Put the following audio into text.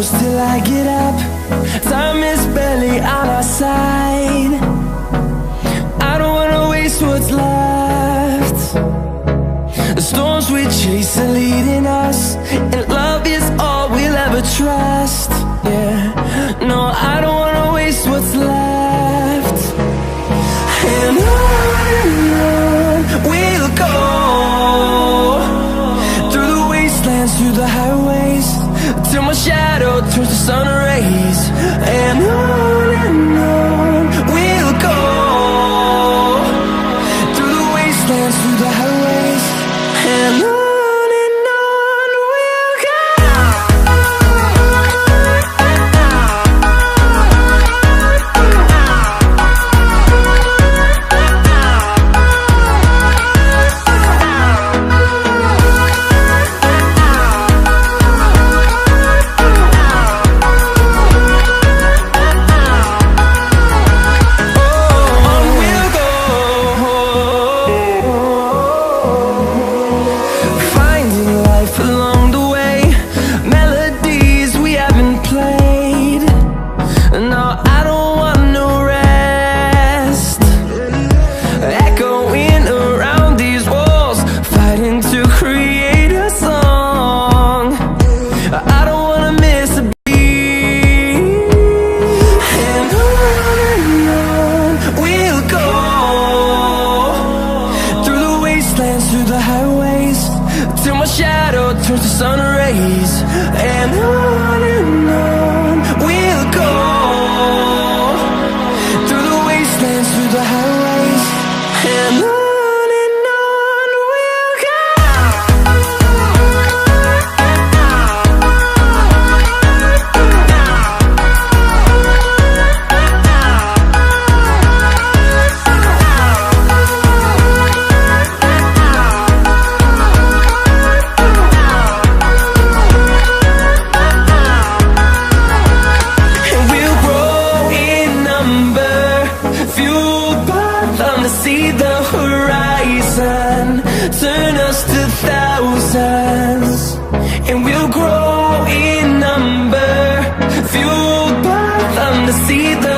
close till I get up. Time is barely on our side. I don't wanna waste what's left. The storms we chase are leading us, and love is all we'll ever trust. Yeah, no, I don't wanna waste what's left. And on we'll go, through the wastelands, through the highways, till my shadow turns to sun rays. And on we'll go, through the wastelands, through the highways, and on we'll go. Through the highways, till my shadow turns to sun rays. And on we'll go, through the wastelands, through the highways, and on we'll go. See the horizon, turn us to thousands, and we'll grow in number, fueled by them to see the